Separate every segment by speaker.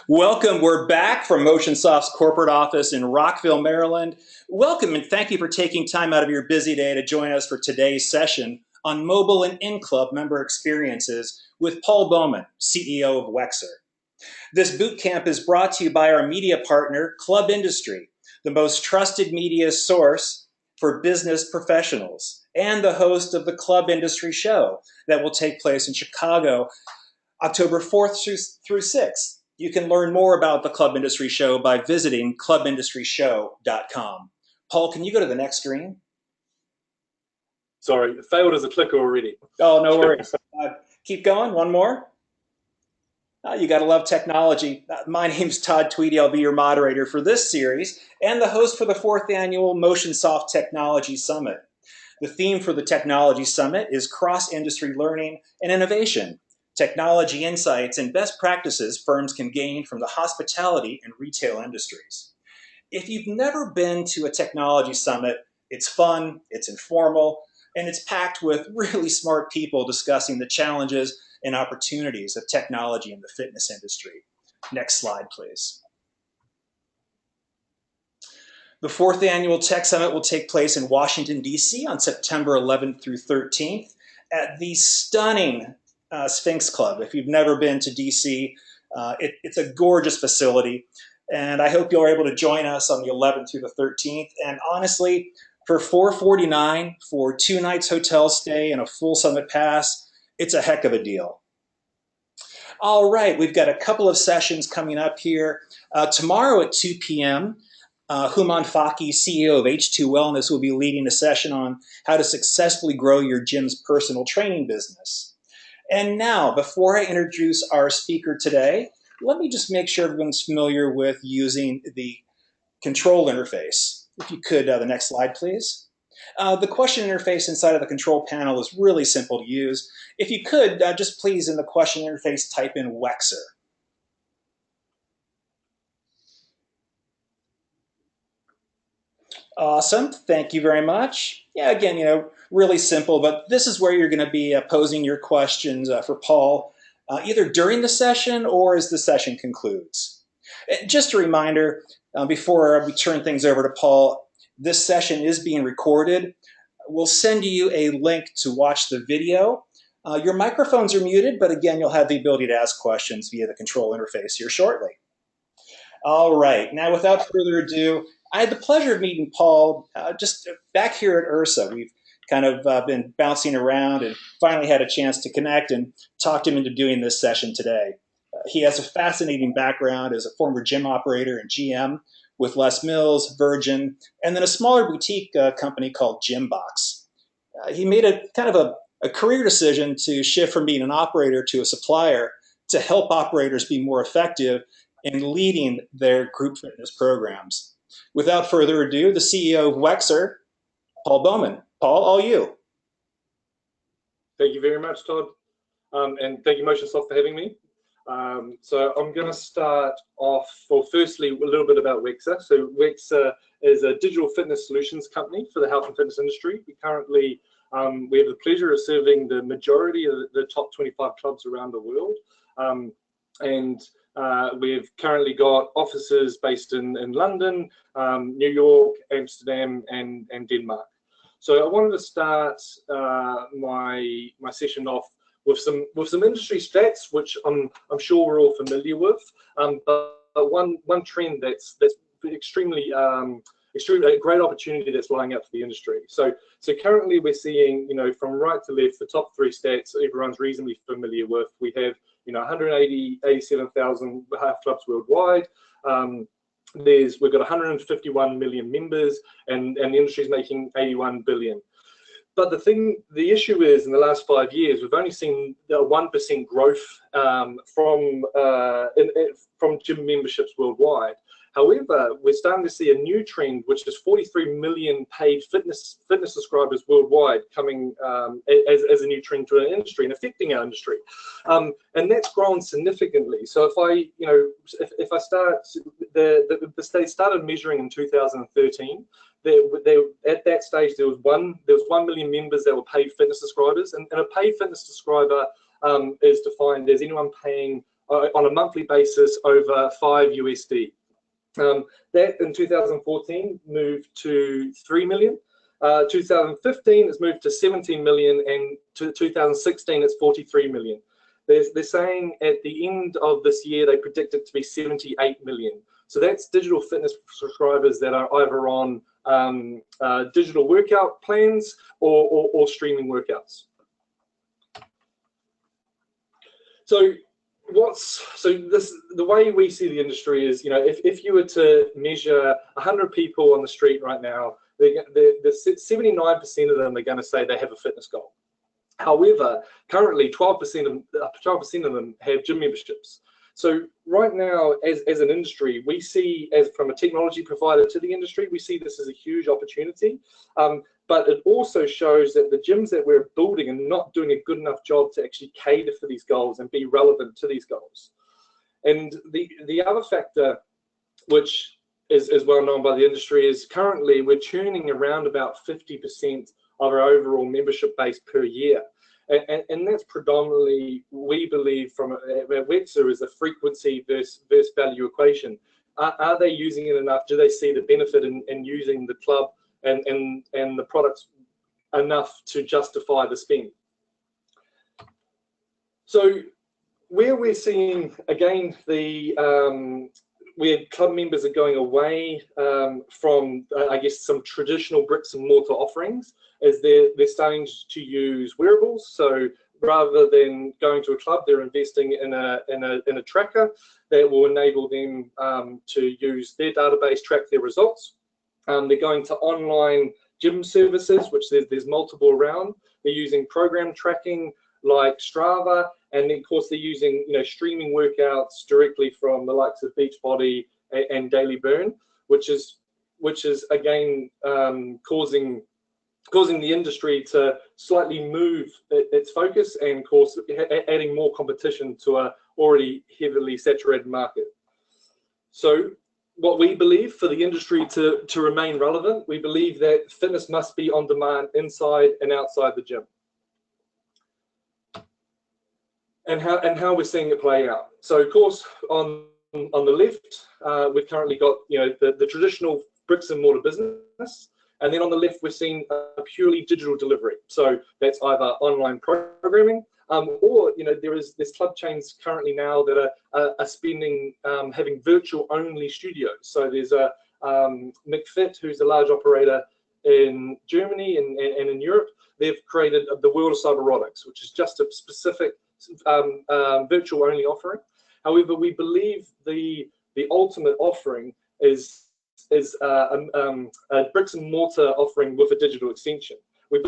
Speaker 1: Welcome. We're back from Motionsoft's corporate office in Rockville, Maryland. Welcome and thank you for taking time out of your busy day to join us for today's session on mobile and in-club member experiences with Paul Bowman, CEO of Wexer. This boot camp is brought to you by our media partner, Club Industry, the most trusted media source for business professionals, and the host of the Club Industry Show that will take place in Chicago, October 4th through 6th. You can learn more about the Club Industry Show by visiting clubindustryshow.com. Paul, can you go to the next screen?
Speaker 2: Sorry, it failed as a clicker already.
Speaker 1: Oh, no worries. Keep going, one more. You gotta love technology. My name's Todd Tweedy. I'll be your moderator for this series and the host for the 4th annual Motionsoft Technology Summit. The theme for the Technology Summit is cross-industry learning and innovation. Technology insights and best practices firms can gain from the hospitality and retail industries. If you've never been to a technology summit, it's fun, it's informal, and it's packed with really smart people discussing the challenges and opportunities of technology in the fitness industry. Next slide, please. The 4th annual Tech Summit will take place in Washington, D.C. on September 11th through 13th at the stunning Sphinx Club. If you've never been to DC, it's a gorgeous facility, and I hope you're able to join us on the 11th through the 13th. And honestly, for $449 for 2 nights hotel stay and a full summit pass, it's a heck of a deal. All right, we've got a couple of sessions coming up here. Tomorrow at 2 p.m., Human Faki, CEO of H2 Wellness, will be leading a session on how to successfully grow your gym's personal training business. And now, before I introduce our speaker today, let me just make sure everyone's familiar with using the control interface. If you could, the next slide, please. The question interface inside of the control panel is really simple to use. If you could, just please in the question interface type in Wexer. Awesome, thank you very much. Yeah, again, really simple, but this is where you're going to be posing your questions for Paul, either during the session or as the session concludes. Just a reminder, before we turn things over to Paul, this session is being recorded. We'll send you a link to watch the video. Your microphones are muted, but again, you'll have the ability to ask questions via the control interface here shortly. All right, now without further ado, I had the pleasure of meeting Paul just back here at URSA. We've kind of been bouncing around and finally had a chance to connect and talked him into doing this session today. He has a fascinating background as a former gym operator and GM with Les Mills, Virgin, and then a smaller boutique company called Gymbox. He made a kind of a career decision to shift from being an operator to a supplier to help operators be more effective in leading their group fitness programs. Without further ado, the CEO of Wexer, Paul Bowman. Paul, all you.
Speaker 2: Thank you very much, Todd. And thank you, Motionsoft, for having me. So I'm going to start off, well, firstly, a little bit about Wexer. So Wexer is a digital fitness solutions company for the health and fitness industry. We currently, we have the pleasure of serving the majority of the top 25 clubs around the world. We've currently got offices based in London, New York, Amsterdam, and Denmark. So I wanted to start my session off with some industry stats, which I'm sure we're all familiar with. But one trend that's extremely a great opportunity that's lying out for the industry. So currently we're seeing, from right to left, the top 3 stats everyone's reasonably familiar with. We have 187,000 half clubs worldwide. We've got 151 million members, and the industry is making 81 billion. But the issue is, in the last 5 years, we've only seen a 1% growth from gym memberships worldwide. However, we're starting to see a new trend, which is 43 million paid fitness subscribers worldwide coming as a new trend to an industry and affecting our industry, and that's grown significantly. So if I start, they started measuring in 2013. At that stage, there was 1 million members that were paid fitness subscribers, and a paid fitness subscriber is defined as anyone paying on a monthly basis over $5 USD. That in 2014 moved to 3 million. 2015 it's moved to 17 million, and to 2016 it's 43 million. They're saying at the end of this year they predict it to be 78 million. So that's digital fitness subscribers that are either on digital workout plans or streaming workouts. So the way we see the industry is, if you were to measure 100 people on the street right now, 79% of them are going to say they have a fitness goal. However, currently 12% of them have gym memberships. So right now, as an industry, we see, from a technology provider to the industry, we see this as a huge opportunity. But it also shows that the gyms that we're building are not doing a good enough job to actually cater for these goals and be relevant to these goals. And the other factor, which is well known by the industry, is currently we're churning around about 50% of our overall membership base per year. And that's predominantly, we believe, from Wexer, is a frequency versus value equation. Are they using it enough? Do they see the benefit in using the club and the products enough to justify the spend? So where we're seeing, again, where club members are going away from, I guess, some traditional bricks and mortar offerings, is they're starting to use wearables. So rather than going to a club, they're investing in a tracker that will enable them to use their database, track their results. They're going to online gym services, which there's multiple around. They're using program tracking like Strava, and then, of course, they're using streaming workouts directly from the likes of Beachbody and Daily Burn, which is again causing the industry to slightly move its focus, and, of course, adding more competition to a already heavily saturated market. So what we believe, for the industry to remain relevant, we believe that fitness must be on demand inside and outside the gym. And how we're seeing it play out. So, of course, on the left, we've currently got the traditional bricks and mortar business, and then on the left we're seeing a purely digital delivery. So that's either online programming, or there's club chains currently now that are spending having virtual only studios. So there's a McFit, who's a large operator in Germany and in Europe. They've created the world of cyberotics, which is just a specific virtual only offering. However, we believe the ultimate offering is a bricks and mortar offering with a digital extension. We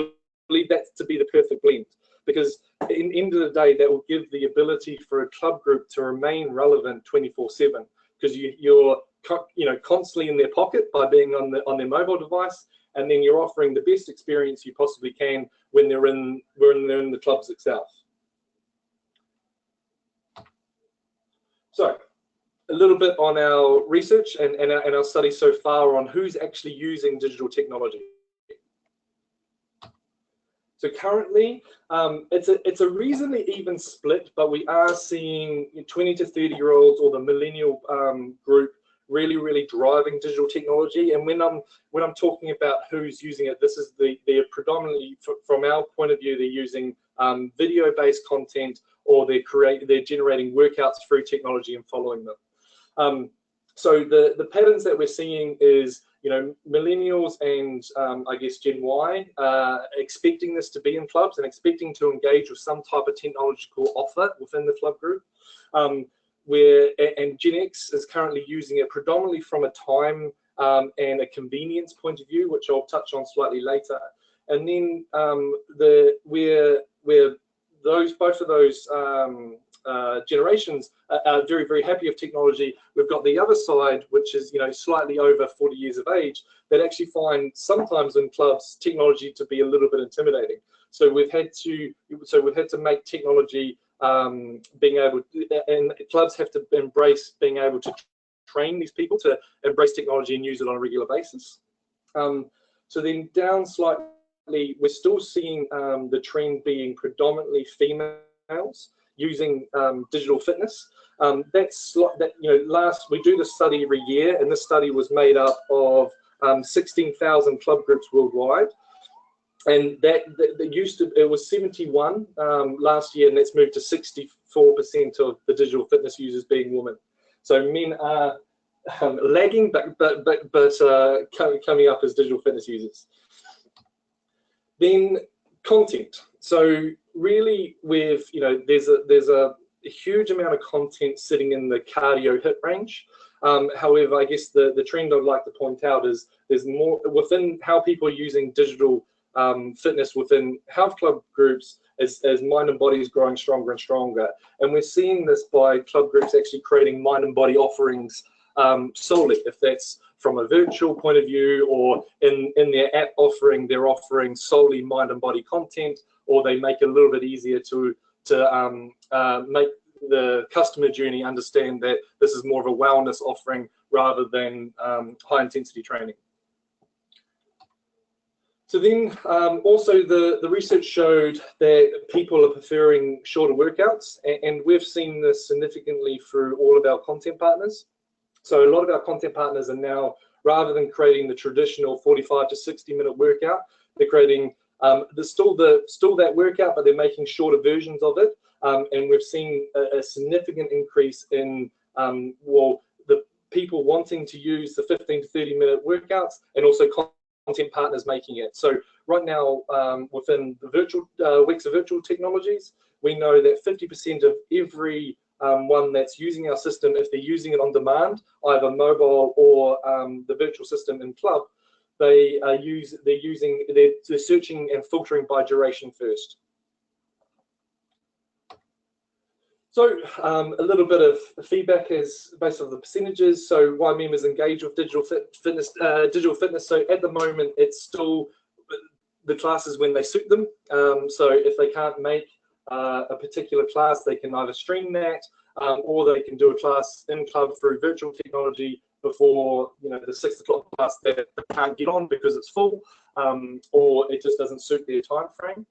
Speaker 2: believe that to be the perfect blend, because in the end of the day, that will give the ability for a club group to remain relevant 24/7, because you're constantly in their pocket by being on their mobile device, and then you're offering the best experience you possibly can when they're in the clubs itself. So a little bit on our research and our study so far on who's actually using digital technology. So currently, it's a reasonably even split, but we are seeing 20 to 30-year-olds, or the millennial group, really driving digital technology. And when I'm talking about who's using it, this is they're predominantly, from our point of view, they're using video-based content, or they're generating workouts through technology and following them. So the patterns that we're seeing is, millennials and I guess Gen Y expecting this to be in clubs and expecting to engage with some type of technological offer within the club group. And Gen X is currently using it predominantly from a time and a convenience point of view, which I'll touch on slightly later. And then both of those generations are very, very happy with technology. We've got the other side, which is, you know, slightly over 40 years of age, that actually find sometimes in clubs technology to be a little bit intimidating. So we've had to make technology being able to, and clubs have to embrace being able to train these people to embrace technology and use it on a regular basis. So then down slightly, we're still seeing the trend being predominantly females using digital fitness. We do this study every year, and this study was made up of 16,000 club groups worldwide, and it was 71 last year, and that's moved to 64% of the digital fitness users being women. So men are lagging, but coming up as digital fitness users. Then content. So really, there's a huge amount of content sitting in the cardio HIIT range. However, I guess the trend I'd like to point out is there's more within how people are using digital fitness within health club groups as mind and body is growing stronger and stronger. And we're seeing this by club groups actually creating mind and body offerings solely, if that's from a virtual point of view, or in their app offering, they're offering solely mind and body content, or they make it a little bit easier to make the customer journey understand that this is more of a wellness offering rather than high intensity training. So then also the research showed that people are preferring shorter workouts, and we've seen this significantly through all of our content partners. So a lot of our content partners are now, rather than creating the traditional 45 to 60-minute workout, they're creating still that workout, but they're making shorter versions of it. And we've seen a significant increase in the people wanting to use the 15 to 30-minute workouts, and also content partners making it. So right now, within the Wexer virtual technologies, we know that 50% of every one that's using our system, if they're using it on demand, either mobile or the virtual system in club, they're searching and filtering by duration first. So a little bit of feedback is based on the percentages. So why members engage with digital fitness. So at the moment, it's still the classes when they suit them. So if they can't make a particular class, they can either stream that, or they can do a class in club through virtual technology before the 6 o'clock class that they can't get on because it's full, or it just doesn't suit their time frame.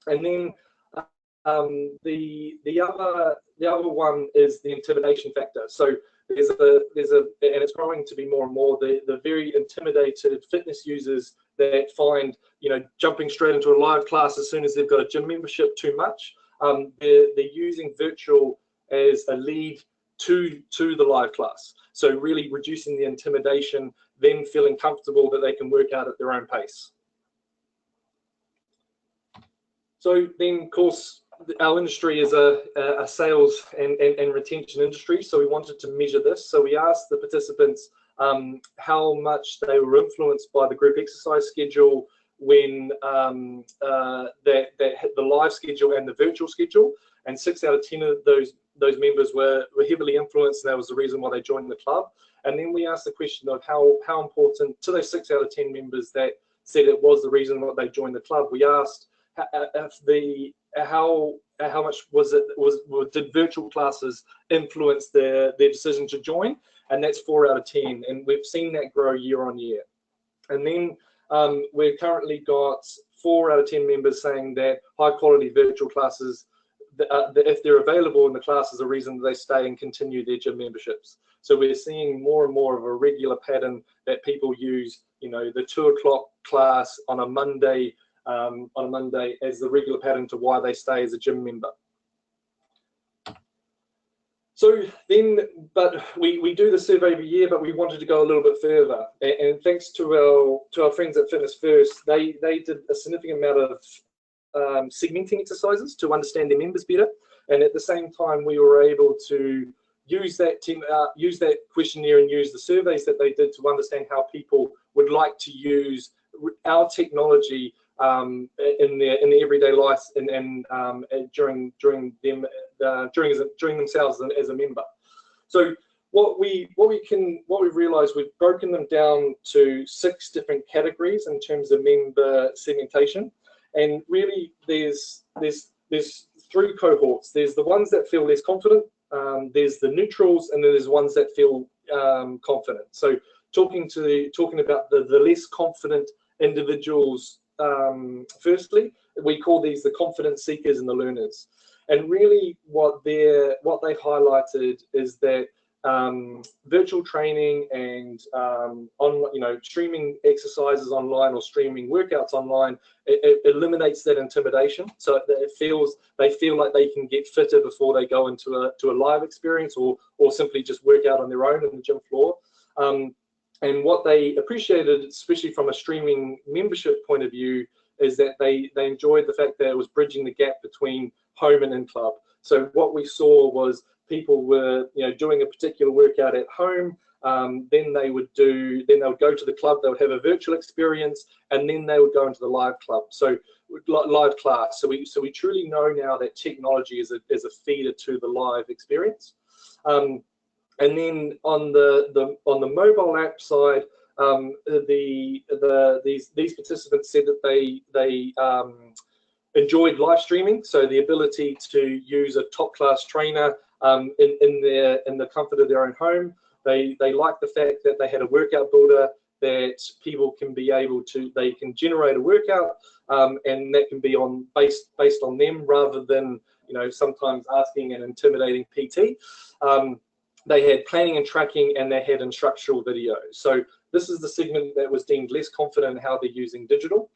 Speaker 2: And then the other one is the intimidation factor. So there's and it's growing to be more and more the very intimidated fitness users that find jumping straight into a live class as soon as they've got a gym membership too much. They're using virtual as a lead to the live class. So really reducing the intimidation, then feeling comfortable that they can work out at their own pace. So then, of course, our industry is a sales and retention industry, so we wanted to measure this. So we asked the participants how much they were influenced by the group exercise schedule when that hit the live schedule and the virtual schedule, and 6 out of 10 of those members were heavily influenced, and that was the reason why they joined the club. And then we asked the question of how important to those 6 out of 10 members that said it was the reason why they joined the club. We asked how much did virtual classes influence their decision to join, and that's 4 out of 10, and we've seen that grow year on year. And then we've currently got 4 out of 10 members saying that high quality virtual classes, if they're available in the class, is a reason they stay and continue their gym memberships. So we're seeing more and more of a regular pattern that people use, the 2 o'clock class on a Monday as the regular pattern to why they stay as a gym member. So then, but we do the survey every year, but we wanted to go a little bit further. And thanks to our friends at Fitness First, they did a significant amount of segmenting exercises to understand their members better. And at the same time, we were able to use that questionnaire and use the surveys that they did to understand how people would like to use our technology in their everyday life and during themselves as a member. So what we've realized, we've broken them down to 6 different categories in terms of member segmentation, and really there's 3 cohorts. There's the ones that feel less confident, there's the neutrals, and then there's ones that feel confident. So talking about the less confident individuals, firstly, we call these the confidence seekers and the learners. And really what they highlighted is that virtual training and streaming exercises online or streaming workouts online, it eliminates that intimidation. So they feel like they can get fitter before they go into a live experience or simply just work out on their own in the gym floor. And what they appreciated, especially from a streaming membership point of view, is that they enjoyed the fact that it was bridging the gap between home and in-club. So what we saw was people were doing a particular workout at home, then they would go to the club, they would have a virtual experience, and then they would go into the live club. So live class. So we truly know now that technology is a feeder to the live experience. And then on the mobile app side, these participants said that they enjoyed live streaming, so the ability to use a top-class trainer in the comfort of their own home. They like the fact that they had a workout builder that people can be able to, they can generate a workout, and that can be based on them rather than sometimes asking an intimidating PT. They had planning and tracking, and they had instructional videos. So this is the segment that was deemed less confident in how they're using digital.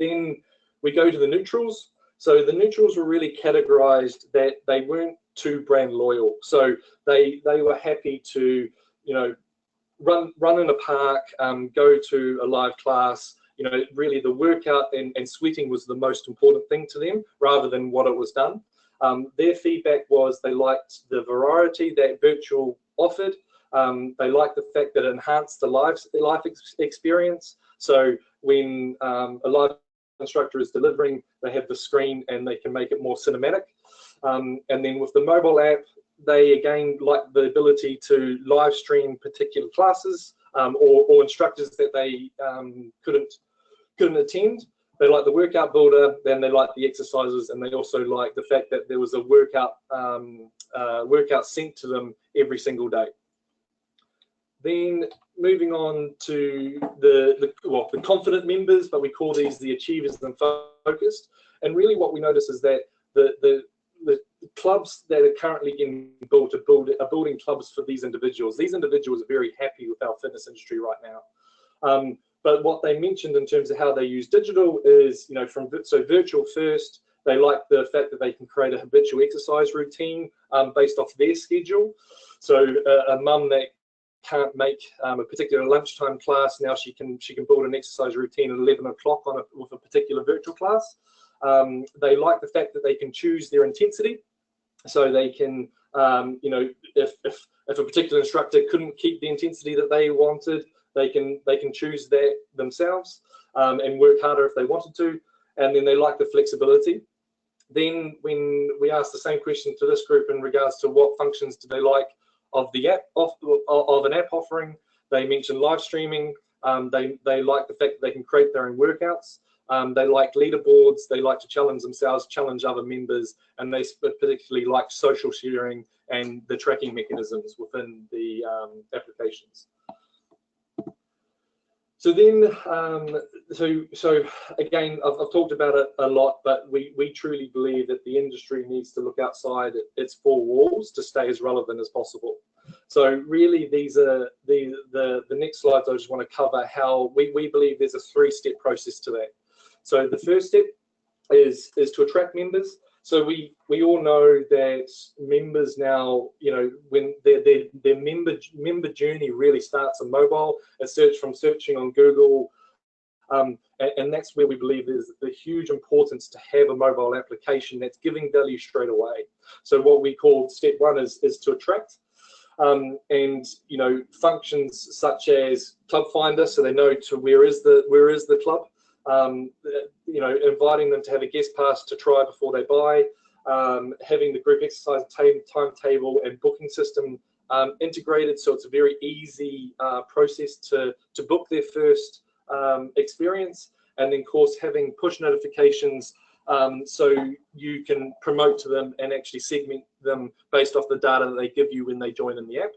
Speaker 2: Then we go to the neutrals. So the neutrals were really categorized that they weren't too brand loyal. So they were happy to run in a park, go to a live class. Really the workout and sweating was the most important thing to them rather than what it was done. Their feedback was they liked the variety that virtual offered. They liked the fact that it enhanced the live experience. So when a live instructor is delivering, they have the screen and they can make it more cinematic. And then with the mobile app, they again like the ability to live stream particular classes or instructors that they couldn't attend. They like the workout builder, then they like the exercises, and they also like the fact that there was a workout sent to them every single day. Then moving on to the confident members, but we call these the achievers and focused. And really what we notice is that the clubs that are currently getting built are building clubs for these individuals. These individuals are very happy with our fitness industry right now. But what they mentioned in terms of how they use digital is, so virtual first. They like the fact that they can create a habitual exercise routine based off their schedule. So a mum that can't make a particular lunchtime class, now she can build an exercise routine at 11 o'clock with a particular virtual class. They like the fact that they can choose their intensity, so they can, if a particular instructor couldn't keep the intensity that they wanted, they can choose that themselves and work harder if they wanted to. And then they like the flexibility. Then when we asked the same question to this group in regards to what functions do they like of the app of an app offering, they mentioned live streaming. They like the fact that they can create their own workouts. They like leaderboards. They like to challenge themselves, challenge other members, and they particularly like social sharing and the tracking mechanisms within the applications. So then, so again, I've talked about it a lot, but we truly believe that the industry needs to look outside its 4 walls to stay as relevant as possible. So really, these are the next slides. I just want to cover how we believe there's a 3-step process to that. So the first step is to attract members. So we all know that members now, when their member journey really starts on mobile, from searching on Google, and that's where we believe there's the huge importance to have a mobile application that's giving value straight away. So what we call step 1 is to attract, and functions such as club finder, so they know where is the club. you know, inviting them to have a guest pass to try before they buy, having the group exercise timetable and booking system integrated, so it's a very easy process to book their first experience, and then of course having push notifications so you can promote to them and actually segment them based off the data that they give you when they join in the app.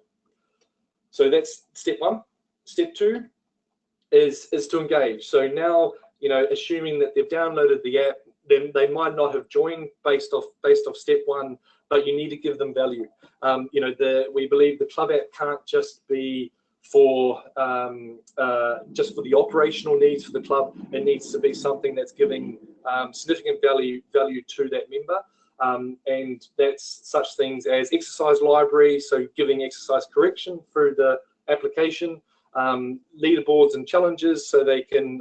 Speaker 2: So that's step one. Step two is to engage. So now, you know, assuming that they've downloaded the app, then they might not have joined based off step one, but you need to give them value. You know, we believe the club app can't just be for just for the operational needs for the club. It needs to be something that's giving significant value to that member, and that's such things as exercise library, so giving exercise correction through the application, leaderboards and challenges, so they can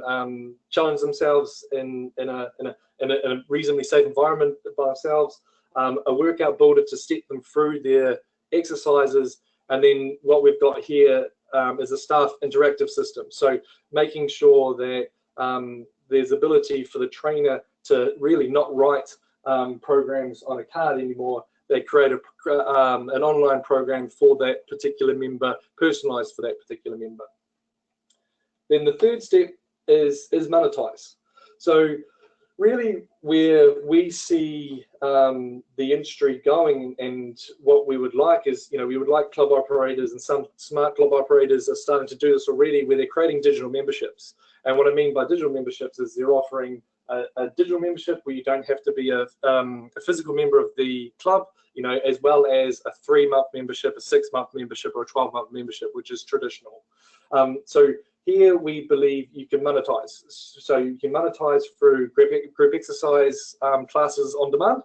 Speaker 2: challenge themselves in a reasonably safe environment by themselves, a workout builder to step them through their exercises, and then what we've got here is a staff interactive system. So making sure that there's ability for the trainer to really not write programs on a card anymore. They create an online program for that particular member, personalized for that particular member. Then the third step is monetize. So really where we see the industry going, and what we would like is, you know, we would like club operators, and some smart club operators are starting to do this already, where they're creating digital memberships. And what I mean by digital memberships is they're offering a digital membership where you don't have to be a physical member of the club, you know, as well as a 3-month membership, a 6-month membership, or a 12-month membership, which is traditional. So here we believe you can monetize. So you can monetize through group exercise classes on demand.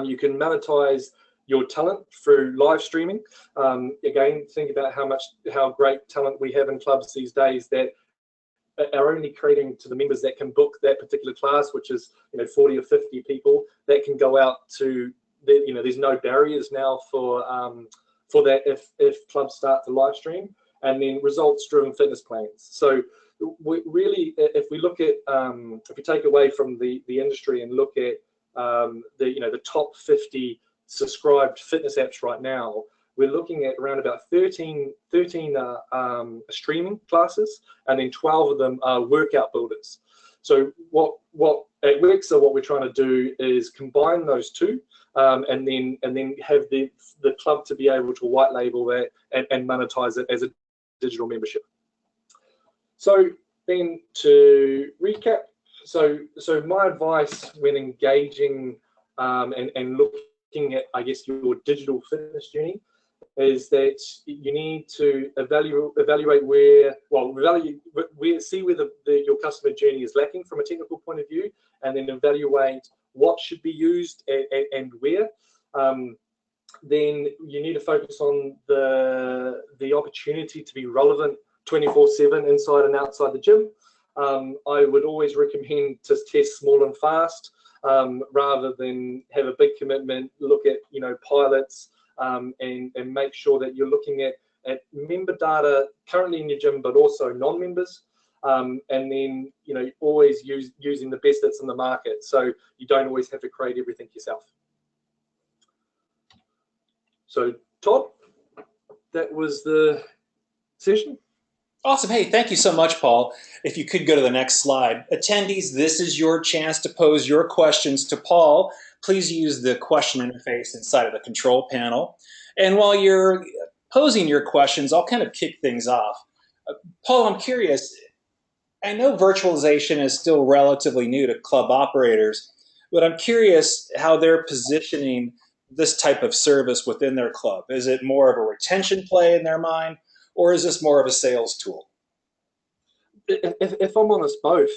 Speaker 2: You can monetize your talent through live streaming. Again, think about how great talent we have in clubs these days that are only creating to the members that can book that particular class, which is, you know, 40 or 50 people that can go out to, you know, there's no barriers now for that if clubs start to live stream. And then results-driven fitness plans. So we really, if we look at, if we take away from the industry and look at the top 50 subscribed fitness apps right now, we're looking at around about 13 streaming classes, and then 12 of them are workout builders. So what at Wexer, what we're trying to do is combine those two, and then have the club to be able to white label that and monetize it as a digital membership. So then to recap, so my advice when engaging and looking at, I guess, your digital fitness journey is that you need to evaluate see where your customer journey is lacking from a technical point of view, and then evaluate what should be used and where. Then you need to focus on the opportunity to be relevant 24/7 inside and outside the gym. I would always recommend to test small and fast rather than have a big commitment. Look at, you know, pilots and make sure that you're looking at member data currently in your gym, but also non-members. And then, you know, always using the best that's in the market, so you don't always have to create everything yourself. So Todd, that was the session.
Speaker 1: Awesome. Hey, thank you so much, Paul. If you could go to the next slide. Attendees, this is your chance to pose your questions to Paul. Please use the question interface inside of the control panel. And while you're posing your questions, I'll kind of kick things off. Paul, I'm curious. I know virtualization is still relatively new to club operators, but I'm curious how they're positioning this type of service within their club. Is it more of a retention play in their mind, or is this more of a sales tool?
Speaker 2: If I'm honest, both.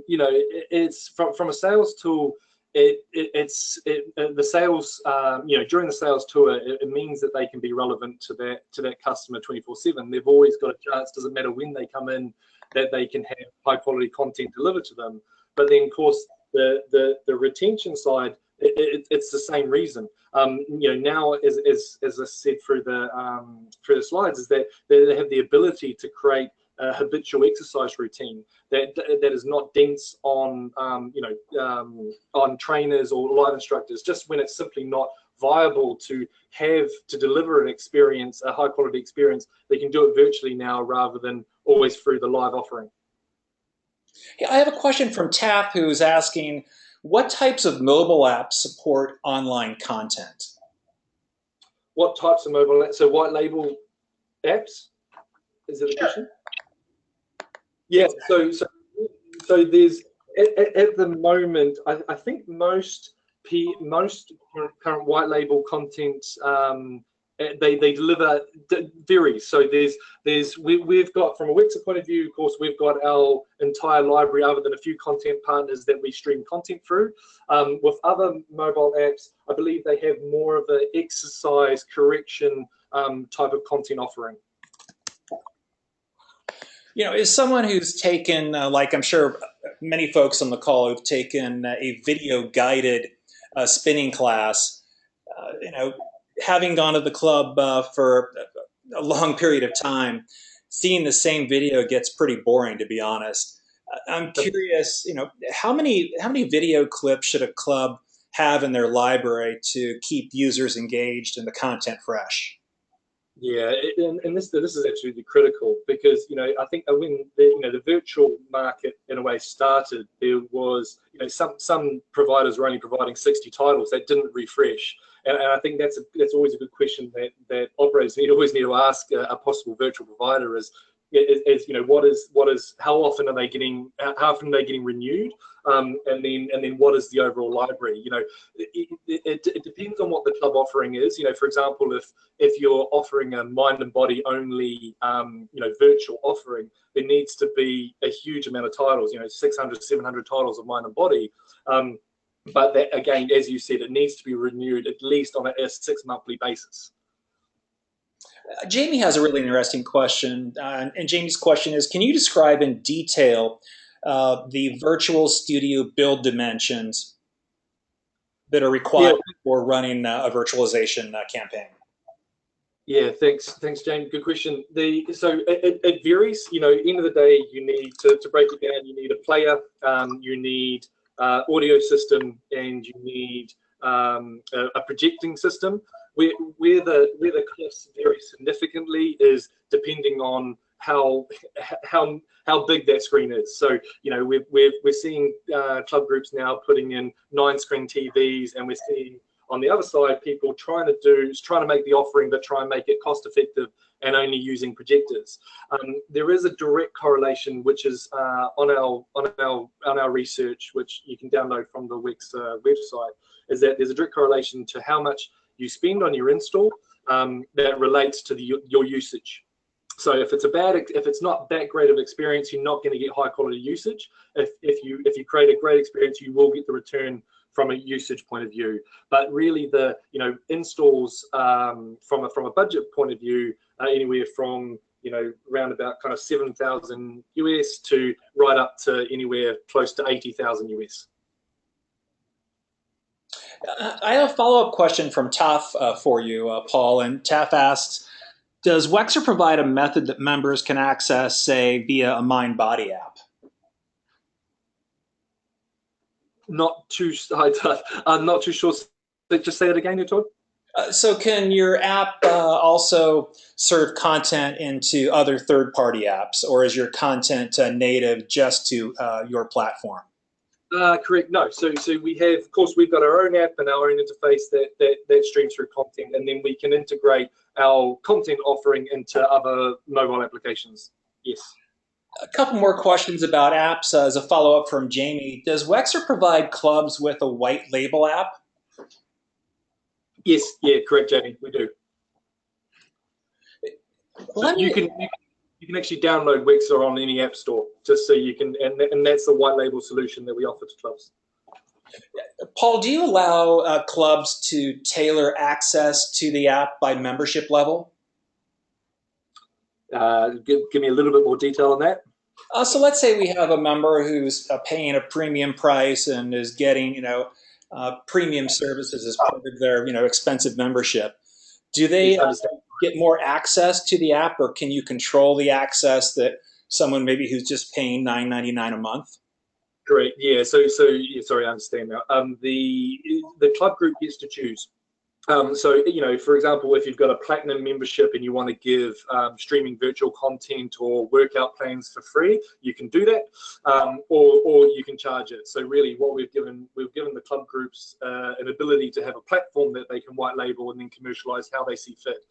Speaker 2: You know, it's from a sales tool. The sales, you know, during the sales tour, it means that they can be relevant to that customer 24/7. They've always got a chance. Doesn't matter when they come in, that they can have high quality content delivered to them. But then, of course, the retention side, it's the same reason. You know, now as I said through the slides, is that they have the ability to create habitual exercise routine that is not dense on on trainers or live instructors, just when it's simply not viable to deliver an experience, a high quality experience, they can do it virtually now rather than always through the live offering.
Speaker 1: Yeah, I have a question from Taff, who's asking, what types of mobile apps support online content?
Speaker 2: What types of mobile apps? So white label apps? Is that the question? Yeah, so there's at the moment, I think most current white label content they deliver varies. So we've got, from a Wexer point of view, of course, we've got our entire library other than a few content partners that we stream content through. With other mobile apps, I believe they have more of an exercise correction type of content offering.
Speaker 1: You know, as someone who's taken, like I'm sure many folks on the call who've taken a video guided spinning class, you know, having gone to the club for a long period of time, seeing the same video gets pretty boring, to be honest. I'm curious, you know, how many video clips should a club have in their library to keep users engaged and the content fresh?
Speaker 2: Yeah, and this is absolutely critical, because I think when the virtual market in a way started, there was some providers were only providing 60 titles that didn't refresh, and I think that's always a good question that operators always need to ask a possible virtual provider is how often are they getting renewed, and then what is the overall library? It depends on what the club offering is. For example, if you're offering a mind and body only virtual offering, there needs to be a huge amount of titles, 600, 700 titles of mind and body. But that, again, as you said, it needs to be renewed at least on a 6-monthly basis.
Speaker 1: Jamie has a really interesting question, and Jamie's question is, can you describe in detail the Virtual Studio build dimensions that are required for running a virtualization campaign?
Speaker 2: Yeah, thanks, Jamie. Good question. So it varies. End of the day, you need to break it down. You need a player, you need audio system, and you need a projecting system. Where the costs vary significantly is depending on how big that screen is. So we're seeing club groups now putting in 9-screen TVs, and we're seeing on the other side people trying to make the offering but try and make it cost effective and only using projectors. There is a direct correlation, which is on our research, which you can download from the Wexer website, is that there's a direct correlation to how much you spend on your install that relates to your usage. So if it's not that great of experience, you're not going to get high quality usage. If you create a great experience, you will get the return from a usage point of view. But really, the installs from a budget point of view are anywhere from around about kind of 7,000 US to right up to anywhere close to 80,000 US.
Speaker 1: I have a follow-up question from Taff for you, Paul. And Taff asks, does Wexer provide a method that members can access, say, via a mind-body app?
Speaker 2: Not too sure. Just say it again, Todd.
Speaker 1: So can your app also serve content into other third-party apps, or is your content native just to your platform?
Speaker 2: Correct. No. So we have, of course, we've got our own app and our own interface that streams through content, and then we can integrate our content offering into other mobile applications. Yes.
Speaker 1: A couple more questions about apps as a follow-up from Jamie. Does Wexer provide clubs with a white label app?
Speaker 2: Yes. Yeah. Correct, Jamie. We do. So you can actually download Wexer on any app store, just so you can, and that's the white label solution that we offer to clubs.
Speaker 1: Paul, do you allow clubs to tailor access to the app by membership level?
Speaker 2: Give me a little bit more detail on that.
Speaker 1: So let's say we have a member who's paying a premium price and is getting, premium services as part of their, expensive membership. Do they get more access to the app, or can you control the access that someone maybe who's just paying $9.99 a month?
Speaker 2: Correct. Yeah. Yeah, sorry, I understand now. The club group gets to choose. So, for example, if you've got a platinum membership and you want to give streaming virtual content or workout plans for free, you can do that, or you can charge it. So really what we've given the club groups an ability to have a platform that they can white label and then commercialize how they see fit.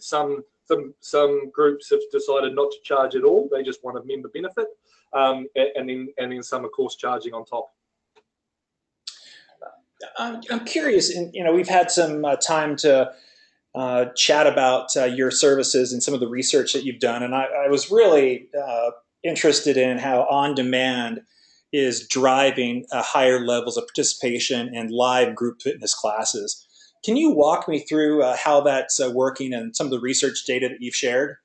Speaker 2: Some groups have decided not to charge at all. They just want a member benefit, and then some, of course, charging on top.
Speaker 1: I'm curious, and we've had some time to chat about your services and some of the research that you've done, and I was really interested in how on-demand is driving higher levels of participation in live group fitness classes. Can you walk me through how that's working and some of the research data that you've shared?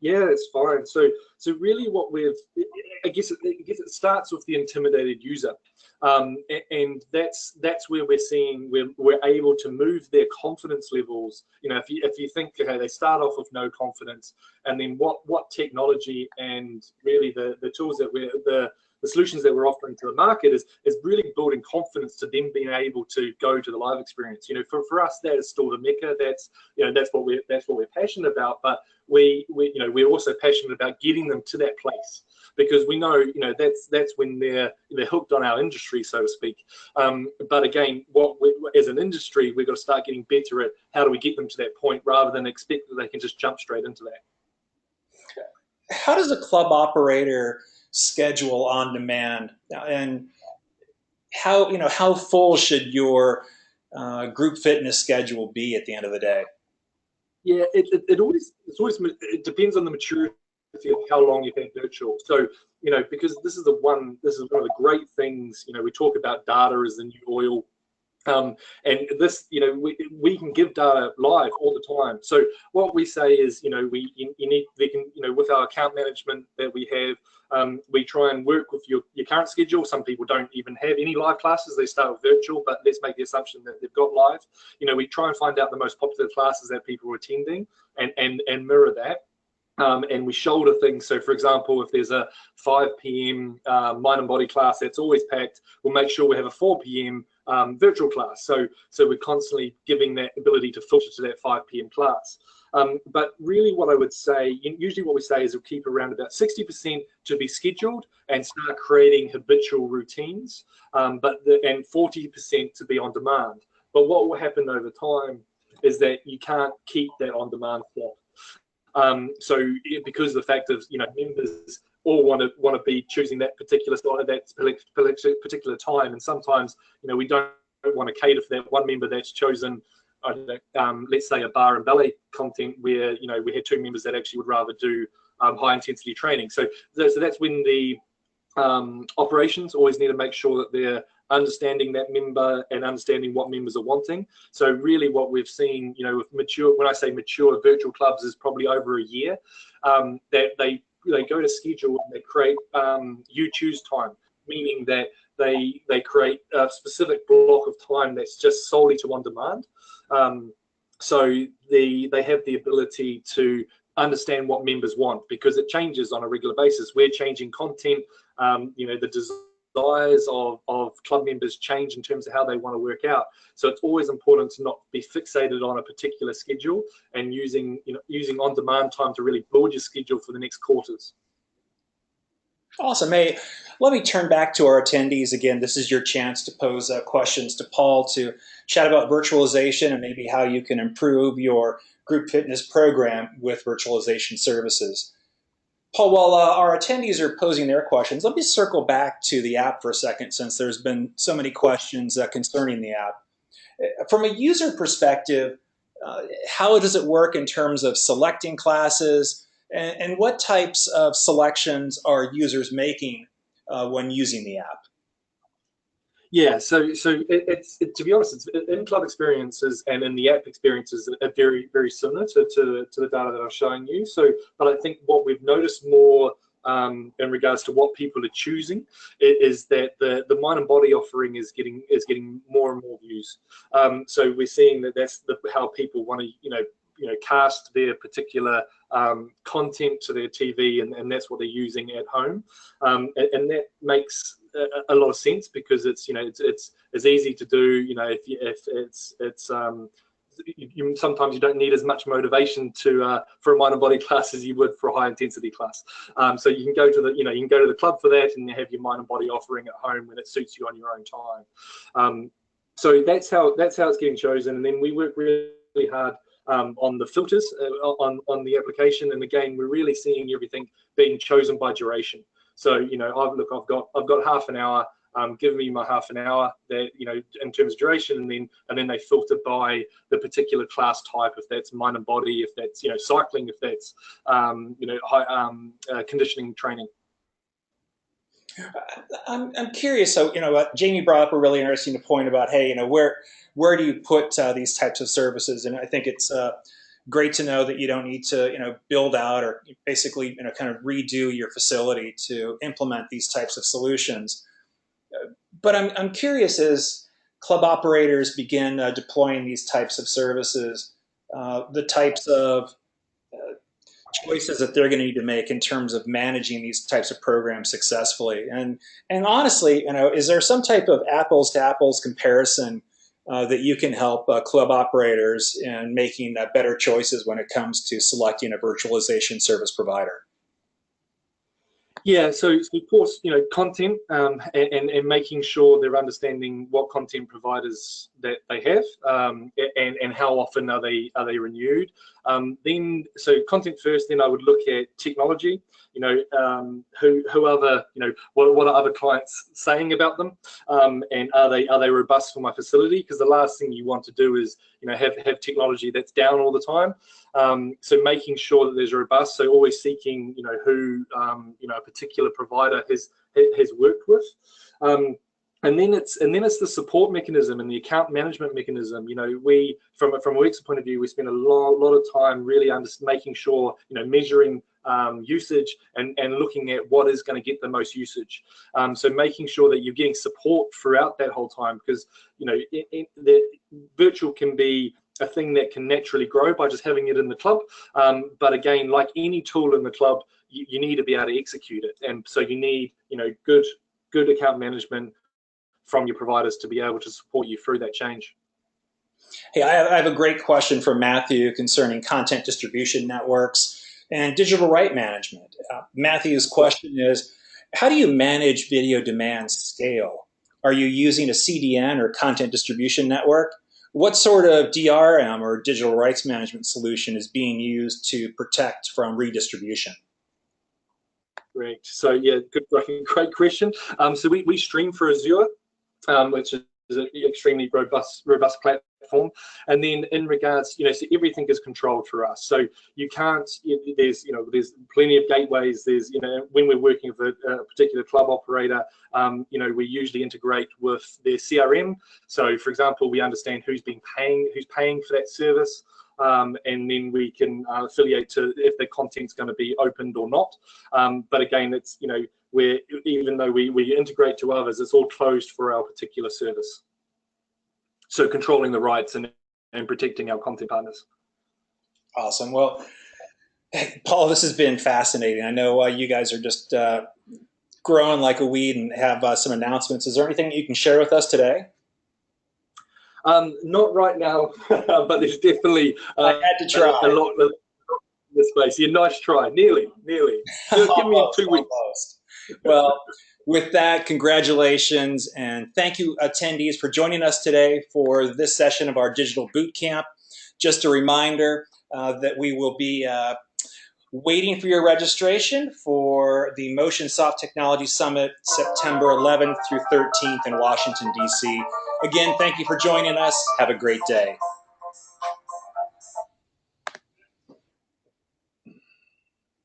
Speaker 2: Yeah, it's fine. So really, I guess it starts with the intimidated user, and that's where we're seeing we're able to move their confidence levels. If you think, okay, they start off with no confidence, and then what technology and really the tools that the solutions that we're offering to the market is really building confidence to them being able to go to the live experience. For us, that is still the mecca. That's what we're passionate about. But we're also passionate about getting them to that place, because we know that's when they're hooked on our industry, so to speak. But again, as an industry, we've got to start getting better at how do we get them to that point, rather than expect that they can just jump straight into that.
Speaker 1: How does a club operator schedule on demand, and how full should your group fitness schedule be at the end of the day?
Speaker 2: Yeah, it depends on the maturity of how long you've had virtual. So because this is one of the great things. We talk about data as the new oil. And this, we can give data live all the time. So what we say is, with our account management that we have, we try and work with your current schedule. Some people don't even have any live classes; they start with virtual. But let's make the assumption that they've got live. We try and find out the most popular classes that people are attending, and mirror that. And we shoulder things. So, for example, if there's a 5 p.m. mind and body class that's always packed, we'll make sure we have a 4 p.m. Virtual class. So we're constantly giving that ability to filter to that 5 p.m. class. But really, what I would say, usually what we say is we'll keep around about 60% to be scheduled and start creating habitual routines, and 40% to be on demand. But what will happen over time is that you can't keep that on demand slot. So because of the fact of members all want to be choosing that particular slot at that particular time, and sometimes we don't want to cater for that one member that's chosen, I don't know, let's say a bar and ballet content where we had 2 members that actually would rather do high intensity training. So that's when the operations always need to make sure that they're understanding that member and understanding what members are wanting. So really what we've seen, with when I say mature virtual clubs, is probably over a year, that they go to schedule and they create you choose time, meaning that they create a specific block of time that's just solely to on demand. So they have the ability to understand what members want, because it changes on a regular basis. We're changing content, the desires of club members change in terms of how they want to work out. So it's always important to not be fixated on a particular schedule, and using on-demand time to really build your schedule for the next quarters.
Speaker 1: Awesome. Hey, let me turn back to our attendees again. This is your chance to pose questions to Paul, to chat about virtualization and maybe how you can improve your group fitness program with virtualization services. Paul, while our attendees are posing their questions, let me circle back to the app for a second, since there's been so many questions concerning the app. From a user perspective, how does it work in terms of selecting classes, and what types of selections are users making when using the app?
Speaker 2: Yeah, so it's to be honest, it's in club experiences and in the app experiences are very, very similar to the data that I'm showing you. So, but I think what we've noticed more in regards to what people are choosing is that the mind and body offering is getting more and more views. So we're seeing that that's how people want to cast their particular content to their TV, and that's what they're using at home, and that makes a lot of sense, because it's it's easy to do. Sometimes you don't need as much motivation for a mind and body class as you would for a high intensity class. So you can go to the club for that, and you have your mind and body offering at home when it suits you on your own time. So that's how it's getting chosen, and then we work really hard on the filters on the application. And again, we're really seeing everything being chosen by duration. So I've got half an hour. Give me my half an hour that in terms of duration, and then they filter by the particular class type, if that's mind and body, if that's cycling, if that's conditioning training.
Speaker 1: I'm curious. So Jamie brought up a really interesting point about, hey, where do you put these types of services? And I think it's great to know that you don't need to build out or basically kind of redo your facility to implement these types of solutions. But I'm curious, as club operators begin deploying these types of services, the types of choices that they're going to need to make in terms of managing these types of programs successfully. And honestly, is there some type of apples to apples comparison that you can help club operators in making better choices when it comes to selecting a virtualization service provider?
Speaker 2: Yeah, so of course, content and making sure they're understanding what content providers that they have, and how often are they renewed. Then, so content first. Then I would look at technology. Who other what are other clients saying about them, and are they robust for my facility? Because the last thing you want to do is have technology that's down all the time. So making sure that there's robust. So always seeking who a particular provider has worked with. And then it's the support mechanism and the account management mechanism. We from a Wexer point of view, we spend a lot of time really making sure measuring usage and looking at what is going to get the most usage. So making sure that you're getting support throughout that whole time, because the virtual can be a thing that can naturally grow by just having it in the club. But again, like any tool in the club, you need to be able to execute it, and so you need good account management from your providers to be able to support you through that change.
Speaker 1: Hey, I have a great question from Matthew concerning content distribution networks and digital right management. Matthew's question is, how do you manage video demand scale? Are you using a CDN or content distribution network? What sort of DRM or digital rights management solution is being used to protect from redistribution?
Speaker 2: Great. So yeah, great question. So we stream for Azure, which is an extremely robust platform. And then in regards, so everything is controlled for us. So you can't, there's plenty of gateways. There's, when we're working with a particular club operator, we usually integrate with their CRM. So for example, we understand who's paying for that service. And then we can affiliate to if the content's going to be opened or not. But again, it's, even though we integrate to others, it's all closed for our particular service. So controlling the rights and protecting our content partners.
Speaker 1: Awesome. Well, Paul, this has been fascinating. I know you guys are just growing like a weed and have some announcements. Is there anything you can share with us today?
Speaker 2: Not right now, but there's definitely
Speaker 1: I had to try.
Speaker 2: a lot in this space. Yeah, nice try. Nearly. Give me 2 weeks.
Speaker 1: Well, with that, congratulations, and thank you, attendees, for joining us today for this session of our digital boot camp. Just a reminder that we will be waiting for your registration for the Motionsoft Technology Summit, September 11th through 13th in Washington, D.C. Again, thank you for joining us. Have a great day.